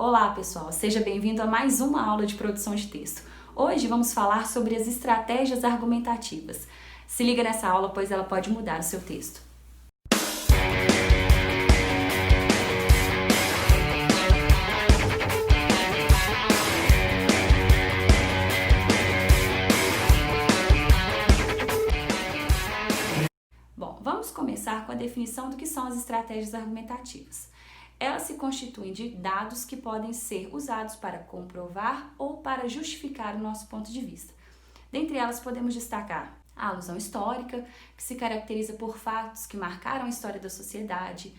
Olá, pessoal! Seja bem-vindo a mais uma aula de produção de texto. Hoje vamos falar sobre as estratégias argumentativas. Se liga nessa aula, pois ela pode mudar o seu texto. Bom, vamos começar com a definição do que são as estratégias argumentativas. Elas se constituem de dados que podem ser usados para comprovar ou para justificar o nosso ponto de vista. Dentre elas podemos destacar a alusão histórica, que se caracteriza por fatos que marcaram a história da sociedade,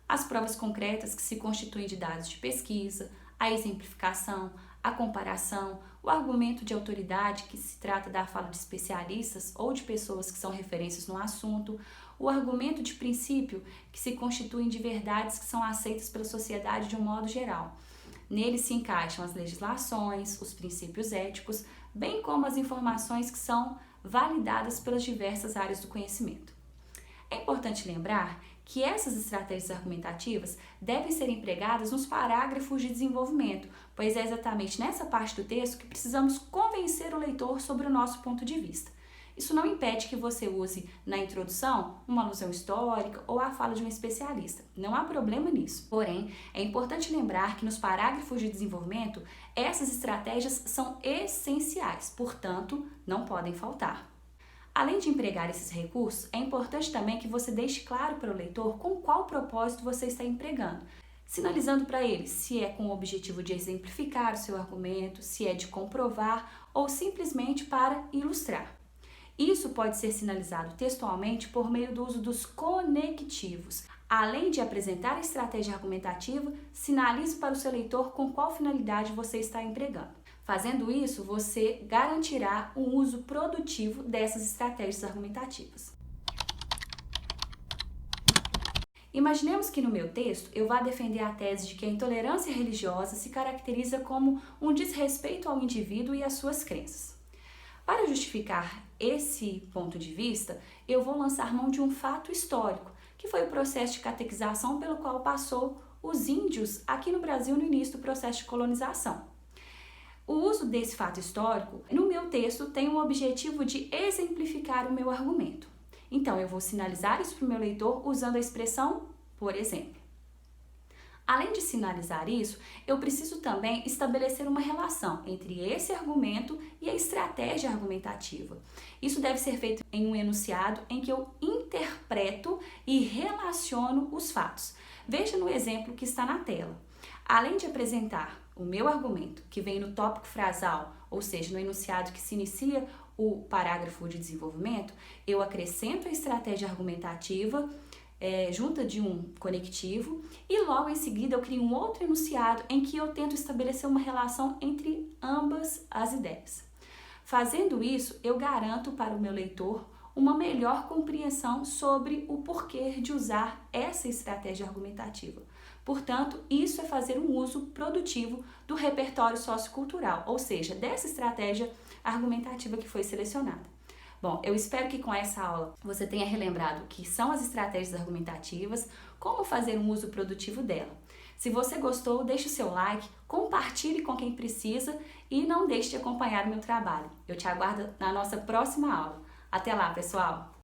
as provas concretas, que se constituem de dados de pesquisa, a exemplificação, a comparação, o argumento de autoridade, que se trata da fala de especialistas ou de pessoas que são referências no assunto, o argumento de princípio, que se constituem de verdades que são aceitas pela sociedade de um modo geral. Nele se encaixam as legislações, os princípios éticos, bem como as informações que são validadas pelas diversas áreas do conhecimento. É importante lembrar que essas estratégias argumentativas devem ser empregadas nos parágrafos de desenvolvimento, pois é exatamente nessa parte do texto que precisamos convencer o leitor sobre o nosso ponto de vista. Isso não impede que você use na introdução uma alusão histórica ou a fala de um especialista. Não há problema nisso. Porém, é importante lembrar que nos parágrafos de desenvolvimento, essas estratégias são essenciais, portanto, não podem faltar. Além de empregar esses recursos, é importante também que você deixe claro para o leitor com qual propósito você está empregando, sinalizando para ele se é com o objetivo de exemplificar o seu argumento, se é de comprovar ou simplesmente para ilustrar. Isso pode ser sinalizado textualmente por meio do uso dos conectivos. Além de apresentar a estratégia argumentativa, sinalize para o seu leitor com qual finalidade você está empregando. Fazendo isso, você garantirá um uso produtivo dessas estratégias argumentativas. Imaginemos que no meu texto eu vá defender a tese de que a intolerância religiosa se caracteriza como um desrespeito ao indivíduo e às suas crenças. Para justificar esse ponto de vista, eu vou lançar mão de um fato histórico, que foi o processo de catequização pelo qual passou os índios aqui no Brasil no início do processo de colonização. O uso desse fato histórico, no meu texto, tem o objetivo de exemplificar o meu argumento. Então, eu vou sinalizar isso para o meu leitor usando a expressão por exemplo. Além de sinalizar isso, eu preciso também estabelecer uma relação entre esse argumento e a estratégia argumentativa. Isso deve ser feito em um enunciado em que eu interpreto e relaciono os fatos. Veja no exemplo que está na tela. Além de apresentar o meu argumento, que vem no tópico frasal, ou seja, no enunciado que se inicia o parágrafo de desenvolvimento, eu acrescento a estratégia argumentativa junta de um conectivo e logo em seguida eu crio um outro enunciado em que eu tento estabelecer uma relação entre ambas as ideias. Fazendo isso, eu garanto para o meu leitor uma melhor compreensão sobre o porquê de usar essa estratégia argumentativa. Portanto, isso é fazer um uso produtivo do repertório sociocultural, ou seja, dessa estratégia argumentativa que foi selecionada. Bom, eu espero que com essa aula você tenha relembrado o que são as estratégias argumentativas, como fazer um uso produtivo dela. Se você gostou, deixe o seu like, compartilhe com quem precisa e não deixe de acompanhar o meu trabalho. Eu te aguardo na nossa próxima aula. Até lá, pessoal!